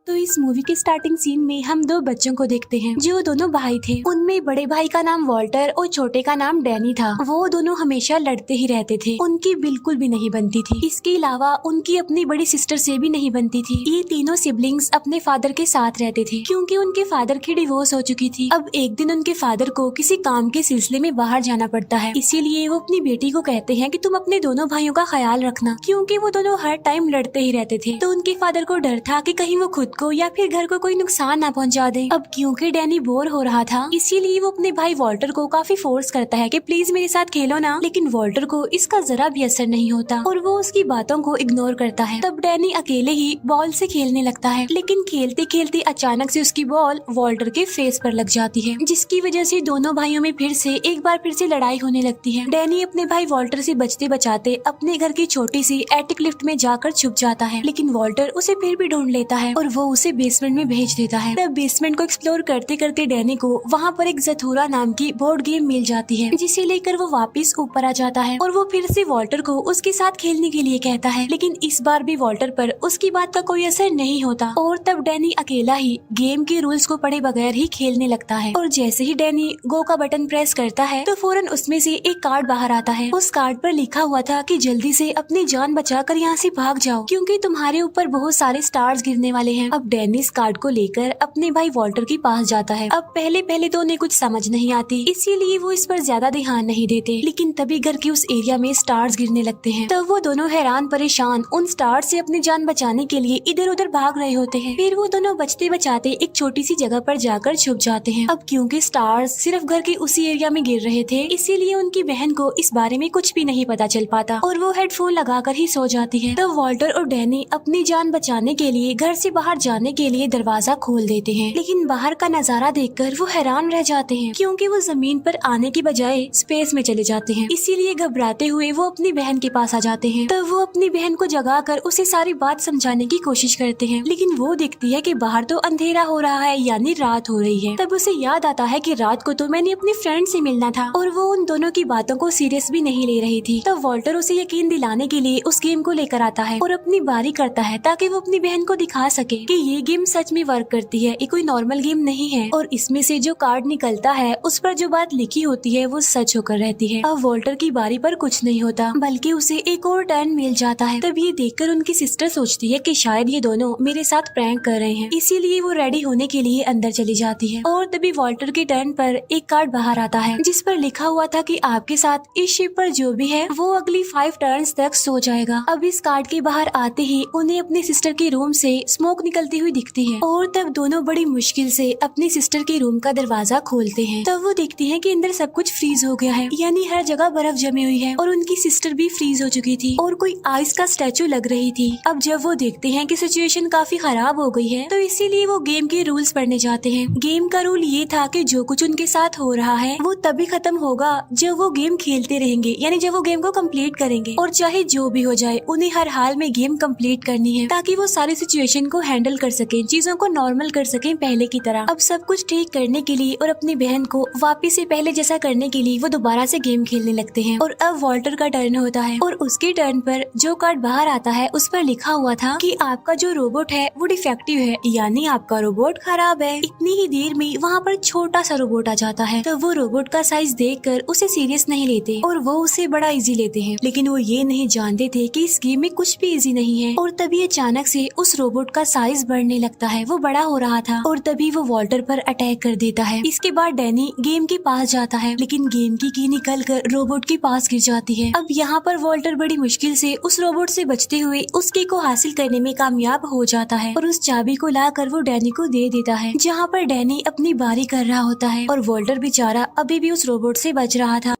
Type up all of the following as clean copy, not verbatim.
तो इस मूवी के स्टार्टिंग सीन में हम दो बच्चों को देखते हैं जो दोनों भाई थे। उनमें बड़े भाई का नाम वॉल्टर और छोटे का नाम डैनी था। वो दोनों हमेशा लड़ते ही रहते थे, उनकी बिल्कुल भी नहीं बनती थी। इसके अलावा उनकी अपनी बड़ी सिस्टर से भी नहीं बनती थी। ये तीनों सिबलिंग्स अपने फादर के साथ रहते थे क्योंकि उनके फादर की डिवोर्स हो चुकी थी। अब एक दिन उनके फादर को किसी काम के सिलसिले में बाहर जाना पड़ता है, इसीलिए वो अपनी बेटी को कहते हैं कि तुम अपने दोनों भाइयों का ख्याल रखना, क्योंकि वो दोनों हर टाइम लड़ते ही रहते थे। तो उनके फादर को डर था कि कहीं वो खुद को या फिर घर को कोई नुकसान ना पहुंचा दे। अब क्योंकि डैनी बोर हो रहा था, इसीलिए वो अपने भाई वॉल्टर को काफी फोर्स करता है कि प्लीज मेरे साथ खेलो ना, लेकिन वॉल्टर को इसका जरा भी असर नहीं होता और वो उसकी बातों को इग्नोर करता है। तब डैनी अकेले ही बॉल से खेलने लगता है, लेकिन खेलते खेलते अचानक से उसकी बॉल वॉल्टर के फेस पर लग जाती है, जिसकी वजह से दोनों भाइयों में एक बार फिर से लड़ाई होने लगती है। डैनी अपने भाई वॉल्टर से बचते बचाते अपने घर की छोटी सी एटिक लिफ्ट में जाकर छुप जाता है, लेकिन वॉल्टर उसे फिर भी ढूंढ लेता है और वो उसे बेसमेंट में भेज देता है। तब बेसमेंट को एक्सप्लोर करते करते डैनी को वहाँ पर एक जथूरा नाम की बोर्ड गेम मिल जाती है, जिसे लेकर वो वापस ऊपर आ जाता है और वो फिर से वॉल्टर को उसके साथ खेलने के लिए कहता है, लेकिन इस बार भी वॉल्टर पर उसकी बात का कोई असर नहीं होता और तब डैनी अकेला ही गेम के रूल्स को पढ़े बगैर ही खेलने लगता है। और जैसे ही डैनी गो का बटन प्रेस करता है तो फौरन उसमें से एक कार्ड बाहर आता है। उस कार्ड पर लिखा हुआ था कि जल्दी से अपनी जान बचाकर यहाँ से भाग जाओ, क्योंकि तुम्हारे ऊपर बहुत सारे स्टार्स गिरने वाले हैं। अब डैनी इस कार्ड को लेकर अपने भाई वॉल्टर के पास जाता है। अब पहले तो उन्हें कुछ समझ नहीं आती, इसीलिए वो इस पर ज्यादा ध्यान नहीं देते, लेकिन तभी घर के उस एरिया में स्टार्स गिरने लगते हैं। तब वो दोनों हैरान परेशान उन स्टार्स से अपनी जान बचाने के लिए इधर उधर भाग रहे होते हैं। फिर वो दोनों बचते बचाते एक छोटी सी जगह पर जाकर छुप जाते हैं। अब क्योंकि स्टार्स सिर्फ घर के उसी एरिया में गिर रहे थे, इसीलिए उनकी बहन को इस बारे में कुछ भी नहीं पता चल पाता और वो हेडफोन लगाकर ही सो जाती है। तब वॉल्टर और डैनी अपनी जान बचाने के लिए घर से बाहर जाने के लिए दरवाजा खोल देते हैं, लेकिन बाहर का नजारा देखकर वो हैरान रह जाते हैं, क्योंकि वो जमीन पर आने की बजाय स्पेस में चले जाते हैं। इसीलिए घबराते हुए वो अपनी बहन के पास आ जाते हैं। तब वो अपनी बहन को जगाकर उसे सारी बात समझाने की कोशिश करते हैं, लेकिन वो देखती है कि बाहर तो अंधेरा हो रहा है, यानी रात हो रही है। तब उसे याद आता है कि रात को तो मैंने अपनी फ्रेंड से मिलना था और वो उन दोनों की बातों को सीरियस भी नहीं ले रही थी। तब वॉल्टर उसे यकीन दिलाने के लिए उस गेम को लेकर आता है और अपनी बारी करता है, ताकि वो अपनी बहन को दिखा सके कि ये गेम सच में वर्क करती है, ये कोई नॉर्मल गेम नहीं है और इसमें से जो कार्ड निकलता है उस पर जो बात लिखी होती है वो सच होकर रहती है। अब वॉल्टर की बारी पर कुछ नहीं होता, बल्कि उसे एक और टर्न मिल जाता है। तब ये देखकर उनकी सिस्टर सोचती है कि शायद ये दोनों मेरे साथ प्रैंक कर रहे हैं, इसीलिए वो रेडी होने के लिए अंदर चली जाती है। और तभी वॉल्टर के टर्न पर एक कार्ड बाहर आता है, जिस पर लिखा हुआ था कि आपके साथ इस शिप पर जो भी है वो अगली 5 टर्न्स तक सो जाएगा। अब इस कार्ड के बाहर आते ही उन्हें अपनी सिस्टर के रूम से स्मोक निकलती हुई दिखती है और तब दोनों बड़ी मुश्किल से अपनी सिस्टर के रूम का दरवाजा खोलते हैं। तब वो देखती हैं कि अंदर सब कुछ फ्रीज हो गया है, यानी हर जगह बर्फ जमी हुई है और उनकी सिस्टर भी फ्रीज हो चुकी थी और कोई आइस का स्टैचू लग रही थी। अब जब वो देखते हैं कि सिचुएशन काफी खराब हो गई है, तो इसीलिए वो गेम के रूल्स पढ़ने जाते हैं। गेम का रूल ये था कि जो कुछ उनके साथ हो रहा है वो तभी खत्म होगा जब वो गेम खेलते रहेंगे, यानी जब वो गेम को कंप्लीट करेंगे, और चाहे जो भी हो जाए उन्हें हर हाल में गेम कंप्लीट करनी है, ताकि वो सारी सिचुएशन को हैंडल कर सके, चीजों को नॉर्मल कर सके पहले की तरह। अब सब कुछ ठीक करने के लिए और अपनी बहन को वापिस से पहले जैसा करने के लिए वो दोबारा से गेम खेलने लगते हैं। और अब वॉल्टर का टर्न होता है और उसके टर्न पर जो कार्ड बाहर आता है उस पर लिखा हुआ था कि आपका जो रोबोट है वो डिफेक्टिव है, यानी आपका रोबोट खराब है। इतनी ही देर में वहाँ पर छोटा सा रोबोट आ जाता है। तो वो रोबोट का साइज देखकर उसे सीरियस नहीं लेते और वो उसे बड़ा इजी लेते हैं, लेकिन वो ये नहीं जानते थे कि इस गेम में कुछ भी इजी नहीं है। और तभी अचानक से उस रोबोट का साइज बढ़ने लगता है, वो बड़ा हो रहा था और तभी वो वॉल्टर पर अटैक कर देता है। इसके बाद डैनी गेम के पास जाता है, लेकिन गेम की की निकल कर रोबोट के पास गिर जाती है। अब यहाँ पर वॉल्टर बड़ी मुश्किल से उस रोबोट से बचते हुए उस की को हासिल करने में कामयाब हो जाता है और उस चाबी को लाकर वो डैनी को दे देता है, जहाँ पर डैनी अपनी बारी कर रहा होता है और वॉल्टर बेचारा अभी भी उस रोबोट से बच रहा था।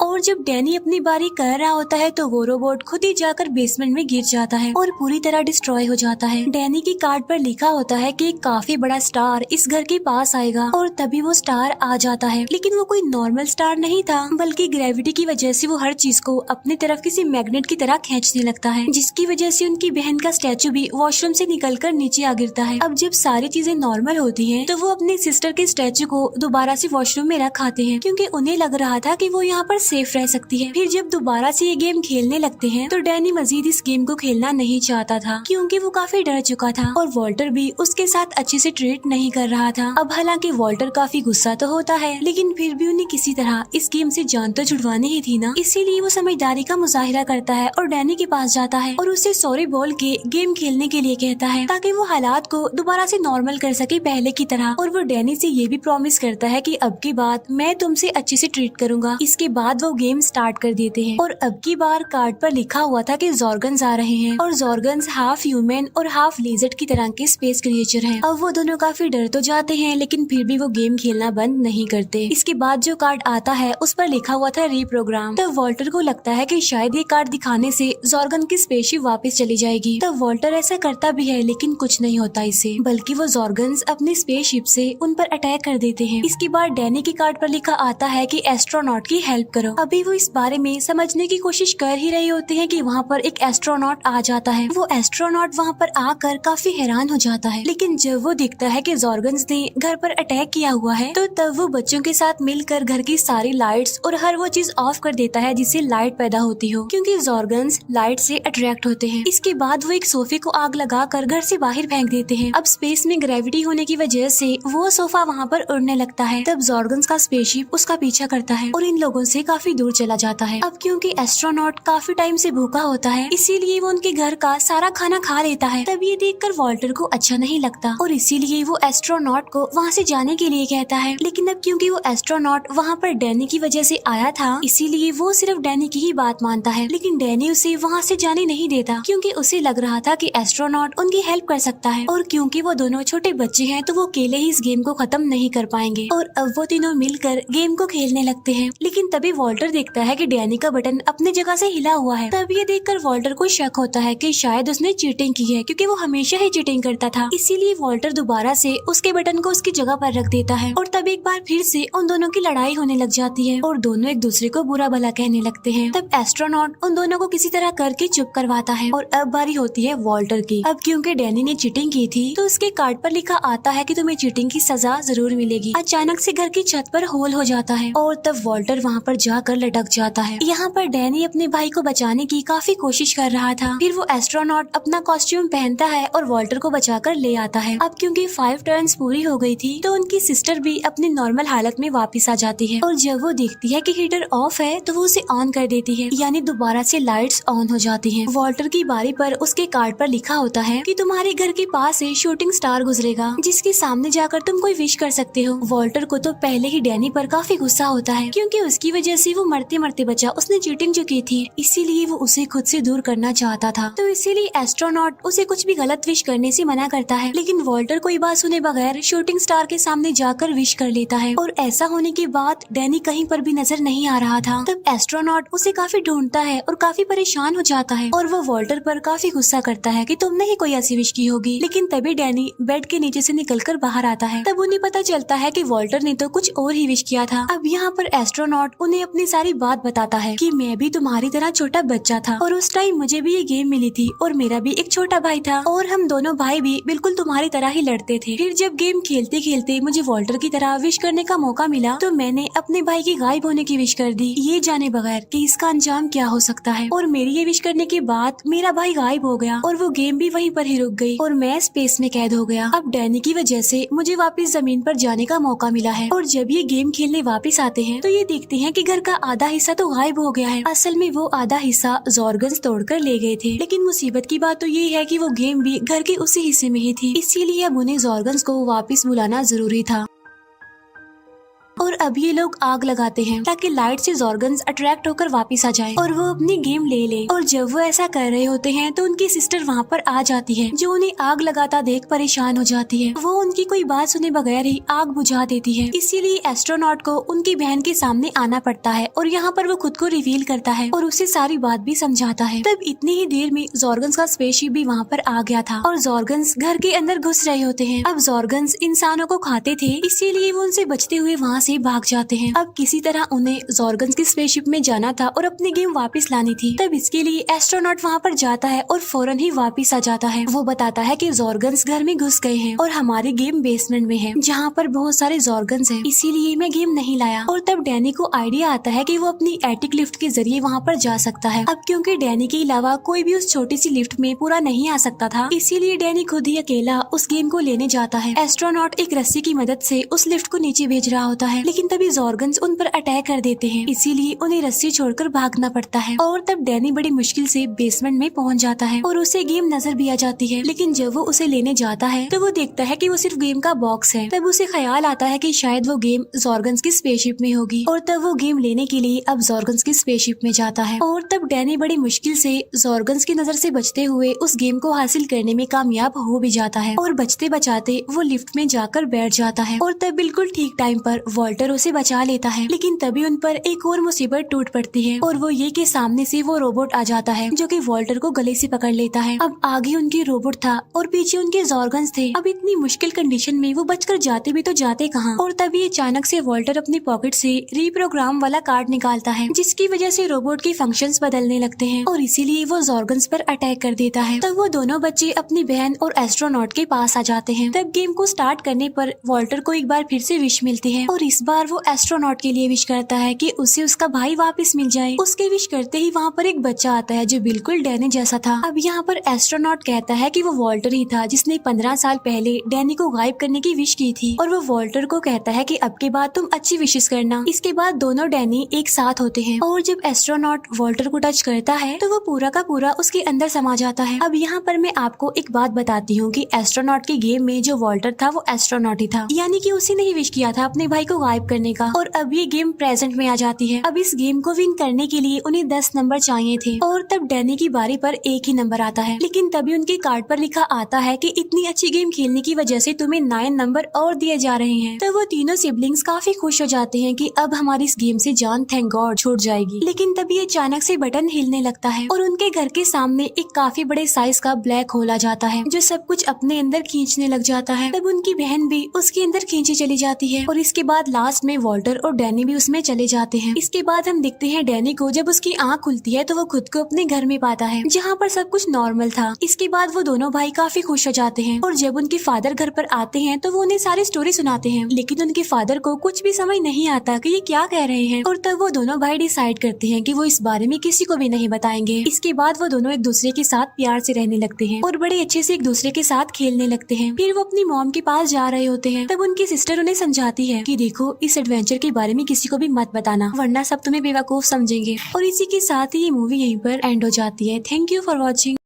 और जब डैनी अपनी बारी कर रहा होता है तो वो रोबोट खुद ही जाकर बेसमेंट में गिर जाता है और पूरी तरह डिस्ट्रॉय हो जाता है। डैनी की कार्ड पर लिखा होता है कि एक काफी बड़ा स्टार इस घर के पास आएगा और तभी वो स्टार आ जाता है, लेकिन वो कोई नॉर्मल स्टार नहीं था, बल्कि ग्रेविटी की वजह से वो हर चीज को अपनी तरफ किसी मैग्नेट की तरह खींचने लगता है, जिसकी वजह से उनकी बहन का स्टैचू भी वॉशरूम से निकलकर नीचे आ गिरता है। अब जब सारी चीजें नॉर्मल होती है तो वो अपनी सिस्टर के स्टैचू को दोबारा से वॉशरूम में रख आते हैं, क्योंकि उन्हें लग रहा था कि वो यहाँ पर सेफ सेफ रह सकती है। फिर जब दोबारा से ये गेम खेलने लगते हैं तो डैनी मजीद इस गेम को खेलना नहीं चाहता था, क्योंकि वो काफी डर चुका था और वॉल्टर भी उसके साथ अच्छे से ट्रीट नहीं कर रहा था। अब हालांकि वॉल्टर काफी गुस्सा तो होता है, लेकिन फिर भी उन्हें किसी तरह इस गेम से जान तो छुड़वानी ही थी ना, इसीलिए वो समझदारी का मुजाहिरा करता है और डैनी के पास जाता है और उसे सॉरी बोल के गेम खेलने के लिए कहता है, ताकि वो हालात को दोबारा से नॉर्मल कर सके पहले की तरह। और वो डैनी से ये भी प्रॉमिस करता है कि अब की बात मैं तुमसे अच्छे से ट्रीट करूंगा। इसके बाद वो गेम स्टार्ट कर देते हैं और अब की बार कार्ड पर लिखा हुआ था कि जॉर्गन्स आ रहे हैं और जॉर्गन्स हाफ ह्यूमन और हाफ लिजर्ड की तरह के स्पेस क्रिएचर हैं। अब वो दोनों काफी डर तो जाते हैं, लेकिन फिर भी वो गेम खेलना बंद नहीं करते। इसके बाद जो कार्ड आता है उस पर लिखा हुआ था रीप्रोग्राम। तब वॉल्टर को लगता है कि शायद ये कार्ड दिखाने से जॉर्गन की स्पेसशिप वापस चली जाएगी। तब वॉल्टर ऐसा करता भी है, लेकिन कुछ नहीं होता इससे, बल्कि वो जॉर्गन्स अपनी स्पेसशिप से उन पर अटैक कर देते हैं। इसके बाद डैनी के कार्ड पर लिखा आता है कि एस्ट्रोनॉट की हेल्प करो। अभी वो इस बारे में समझने की कोशिश कर ही रहे होते हैं कि वहाँ पर एक एस्ट्रोनॉट आ जाता है। वो एस्ट्रोनॉट वहाँ पर आकर काफी हैरान हो जाता है, लेकिन जब वो देखता है कि जॉर्गन्स ने घर पर अटैक किया हुआ है तो तब वो बच्चों के साथ मिलकर घर की सारी लाइट्स और हर वो चीज ऑफ कर देता है जिससे लाइट पैदा होती हो, क्योंकि जॉर्गन्स लाइट से अट्रैक्ट होते हैं। इसके बाद वो एक सोफे को आग लगाकर घर से बाहर फेंक देते हैं। अब स्पेस में ग्रेविटी होने की वजह से वो सोफा वहाँ पर उड़ने लगता है। तब जॉर्गन्स का स्पेसशिप उसका पीछा करता है और इन लोगों से काफी दूर चला जाता है। अब क्योंकि एस्ट्रोनॉट काफी टाइम से भूखा होता है, इसीलिए वो उनके घर का सारा खाना खा लेता है। तब ये देखकर वॉल्टर को अच्छा नहीं लगता और इसीलिए वो एस्ट्रोनॉट को वहाँ से जाने के लिए कहता है। लेकिन अब क्योंकि वो एस्ट्रोनॉट वहाँ पर डैनी की वजह से आया था, इसीलिए वो सिर्फ डैनी की ही बात मानता है। लेकिन डैनी उसे वहाँ से जाने नहीं देता, क्योंकि उसे लग रहा था कि एस्ट्रोनॉट उनकी हेल्प कर सकता है और क्योंकि वो दोनों छोटे बच्चे हैं तो वो अकेले ही इस गेम को खत्म नहीं कर पाएंगे। और अब वो तीनों मिलकर गेम को खेलने लगते हैं। लेकिन तभी वॉल्टर देखता है कि डैनी का बटन अपनी जगह से हिला हुआ है। तब ये देखकर वॉल्टर को शक होता है कि शायद उसने चीटिंग की है, क्योंकि वो हमेशा ही चीटिंग करता था। इसीलिए वॉल्टर दोबारा से उसके बटन को उसकी जगह पर रख देता है और तब एक बार फिर से उन दोनों की लड़ाई होने लग जाती है और दोनों एक दूसरे को बुरा भला कहने लगते हैं। तब एस्ट्रोनॉट उन दोनों को किसी तरह करके चुप करवाता है और अब बारी होती है वॉल्टर की। अब क्योंकि डैनी ने चीटिंग की थी तो उसके कार्ड पर लिखा आता है कि तुम्हें चीटिंग की सजा जरूर मिलेगी। अचानक से घर की छत पर होल हो जाता है और तब वॉल्टर वहाँ पर जाकर लटक जाता है। यहाँ पर डैनी अपने भाई को बचाने की काफी कोशिश कर रहा था। फिर वो एस्ट्रोनॉट अपना कॉस्ट्यूम पहनता है और वॉल्टर को बचाकर ले आता है। अब क्योंकि 5 टर्न्स पूरी हो गई थी तो उनकी सिस्टर भी अपनी नॉर्मल हालत में वापस आ जाती है और जब वो देखती है कि हीटर ऑफ है तो वो उसे ऑन कर देती है, यानी दोबारा से लाइट्स ऑन हो जाती हैं। वॉल्टर की बारी पर उसके कार्ड पर लिखा होता है कि तुम्हारे घर के पास से शूटिंग स्टार गुजरेगा, जिसके सामने जाकर तुम कोई विश कर सकते हो। वॉल्टर को तो पहले ही डैनी पर काफी गुस्सा होता है, क्योंकि उसकी वजह से वो मरते मरते बचा। उसने चीटिंग जो की थी, इसीलिए वो उसे खुद से दूर करना चाहता था। तो इसीलिए एस्ट्रोनॉट उसे कुछ भी गलत विश करने से मना करता है। लेकिन वॉल्टर कोई बात सुने बगैर शूटिंग स्टार के सामने जाकर विश कर लेता है और ऐसा होने के बाद डैनी कहीं पर भी नजर नहीं आ रहा था। तब एस्ट्रोनॉट उसे काफी ढूंढता है और काफी परेशान हो जाता है और वो वॉल्टर पर काफी गुस्सा करता है कि तुमने ही कोई ऐसी विश की होगी। लेकिन तभी डैनी बेड के नीचे से निकलकर बाहर आता है। तब उन्हें पता चलता है कि वॉल्टर ने तो कुछ और ही विश किया था। अब यहाँ पर एस्ट्रोनॉट उन्हें अपनी सारी बात बताता है कि मैं भी तुम्हारी तरह छोटा बच्चा था और उस टाइम मुझे भी ये गेम मिली थी और मेरा भी एक छोटा भाई था और हम दोनों भाई भी बिल्कुल तुम्हारी तरह ही लड़ते थे। फिर जब गेम खेलते खेलते मुझे वॉल्टर की तरह विश करने का मौका मिला तो मैंने अपने भाई की गायब होने की विश कर दी, ये जाने बगैर कि इसका अंजाम क्या हो सकता है। और मेरी ये विश करने के बाद मेरा भाई गायब हो गया और वो गेम भी वहीं पर ही रुक गई और मैं स्पेस में कैद हो गया। अब डैनी की वजह से मुझे वापस जमीन पर जाने का मौका मिला है और जब ये गेम खेलने वापस आते हैं तो ये देखते हैं कि घर का आधा हिस्सा तो गायब हो गया है। असल में वो आधा हिस्सा जॉर्गन्स तोड़कर ले गए थे। लेकिन मुसीबत की बात तो ये है कि वो गेम भी घर के उसी हिस्से में ही थी, इसीलिए अब उन्हें जॉर्गन्स को वापस बुलाना जरूरी था। और अब ये लोग आग लगाते हैं ताकि लाइट से जॉर्गन्स अट्रैक्ट होकर वापस आ जाएं और वो अपनी गेम ले ले। और जब वो ऐसा कर रहे होते हैं तो उनकी सिस्टर वहाँ पर आ जाती है, जो उन्हें आग लगाता देख परेशान हो जाती है। वो उनकी कोई बात सुने बगैर ही आग बुझा देती है। इसीलिए एस्ट्रोनॉट को उनकी बहन के सामने आना पड़ता है और यहाँ पर वो खुद को रिवील करता है और उसे सारी बात भी समझाता है। तब इतनी ही देर में जॉर्गन्स का स्पेसशिप भी वहाँ पर आ गया था और जॉर्गन्स घर के अंदर घुस रहे होते हैं। अब जॉर्गन्स इंसानों को खाते थे, इसीलिए वो उनसे बचते हुए वहाँ से भाग जाते हैं। अब किसी तरह उन्हें जॉर्गन्स की स्पेसशिप में जाना था और अपनी गेम वापस लानी थी। तब इसके लिए एस्ट्रोनॉट वहाँ पर जाता है और फौरन ही वापस आ जाता है। वो बताता है कि जॉर्गन्स घर में घुस गए हैं और हमारी गेम बेसमेंट में है जहाँ पर बहुत सारे जॉर्गन्स हैं, इसीलिए मैं गेम नहीं लाया। और तब डैनी को आइडिया आता है कि वो अपनी एटिक लिफ्ट के जरिए वहाँ पर जा सकता है। अब क्योंकि डैनी के अलावा कोई भी उस छोटी सी लिफ्ट में पूरा नहीं आ सकता था, इसीलिए डैनी खुद ही अकेला उस गेम को लेने जाता है। एस्ट्रोनॉट एक रस्सी की मदद से उस लिफ्ट को नीचे भेज रहा होता है, लेकिन तभी जॉर्गन्स उन पर अटैक कर देते हैं, इसीलिए उन्हें रस्सी छोड़कर भागना पड़ता है। और तब डैनी बड़ी मुश्किल से बेसमेंट में पहुंच जाता है और उसे गेम नजर भी आ जाती है। लेकिन जब वो उसे लेने जाता है तो वो देखता है कि वो सिर्फ गेम का बॉक्स है। तब उसे ख्याल आता है कि शायद वो गेम जॉर्गन्स की स्पेसशिप में होगी और तब वो गेम लेने के लिए अब जॉर्गन्स की स्पेसशिप में जाता है। और तब डैनी बड़ी मुश्किल से जॉर्गन्स की नजर से बचते हुए उस गेम को हासिल करने में कामयाब हो भी जाता है और बचते बचाते वो लिफ्ट में जाकर बैठ जाता है। और तब बिल्कुल ठीक टाइम पर वॉल्टर उसे बचा लेता है, लेकिन तभी उन पर एक और मुसीबत टूट पड़ती है और वो ये कि सामने से वो रोबोट आ जाता है जो कि वॉल्टर को गले से पकड़ लेता है। अब आगे उनकी रोबोट था और पीछे उनके जॉर्गन्स थे। अब इतनी मुश्किल कंडीशन में वो बचकर जाते भी तो जाते कहाँ। और तभी अचानक से वॉल्टर अपनी पॉकेट से रीप्रोग्राम वाला कार्ड निकालता है, जिसकी वजह से रोबोट के फंक्शंस बदलने लगते हैं और इसीलिए वो जॉर्गन्स पर अटैक कर देता है। तब वो दोनों बच्चे अपनी बहन और एस्ट्रोनॉट के पास आ जाते हैं। तब गेम को स्टार्ट करने पर वॉल्टर को एक बार फिर से विश मिलती है और इस बार वो एस्ट्रोनॉट के लिए विश करता है कि उसे उसका भाई वापस मिल जाए। उसके विश करते ही वहाँ पर एक बच्चा आता है जो बिल्कुल डैनी जैसा था। अब यहाँ पर एस्ट्रोनॉट कहता है कि वो वॉल्टर ही था जिसने 15 साल पहले डैनी को गायब करने की विश की थी और वो वॉल्टर को कहता है कि अब के बाद तुम अच्छी विशेष करना। इसके बाद दोनों डैनी एक साथ होते हैं और जब एस्ट्रोनॉट वॉल्टर को टच करता है तो वो पूरा का पूरा उसके अंदर समा जाता है। अब यहाँ पर मैं आपको एक बात बताती हूँ कि एस्ट्रोनॉट के गेम में जो वॉल्टर था वो एस्ट्रोनॉट ही था, यानी कि उसी ने ही विश किया था अपने भाई को गायब करने का। और अब ये गेम प्रेजेंट में आ जाती है। अब इस गेम को विन करने के लिए उन्हें 10 नंबर चाहिए थे और तब डैनी की बारी पर एक ही नंबर आता है, लेकिन तभी उनके कार्ड पर लिखा आता है कि इतनी अच्छी गेम खेलने की वजह से तुम्हें 9 नंबर और दिए जा रहे हैं। तो वो तीनों सिबलिंग्स काफी खुश हो जाते हैं कि अब हमारी इस गेम से जान थैंक गॉड छूट जाएगी। लेकिन तभी अचानक से बटन हिलने लगता है और उनके घर के सामने एक काफी बड़े साइज का ब्लैक होल आ जाता है जो सब कुछ अपने अंदर खींचने लग जाता है। तब उनकी बहन भी उसके अंदर खींची चली जाती है और इसके बाद लास्ट में वॉल्टर और डैनी भी उसमें चले जाते हैं। इसके बाद हम देखते हैं डैनी को जब उसकी आँख खुलती है तो वो खुद को अपने घर में पाता है जहाँ पर सब कुछ नॉर्मल था। इसके बाद वो दोनों भाई काफी खुश हो जाते हैं और जब उनके फादर घर पर आते हैं तो वो उन्हें सारी स्टोरी सुनाते हैं, लेकिन उनके फादर को कुछ भी समझ नहीं आता कि ये क्या कह रहे हैं। और तब वो दोनों भाई डिसाइड करते हैं कि वो इस बारे में किसी को भी नहीं बताएंगे। इसके बाद वो दोनों एक दूसरे के साथ प्यार से रहने लगते हैं और बड़े अच्छे से एक दूसरे के साथ खेलने लगते हैं। फिर वो अपनी मॉम के पास जा रहे होते हैं, तब उनकी सिस्टर उन्हें समझाती है कि देखो इस एडवेंचर के बारे में किसी को भी मत बताना वरना सब तुम्हें बेवकूफ समझेंगे। और इसी के साथ ही ये मूवी यहीं पर एंड हो जाती है। Thank you for watching.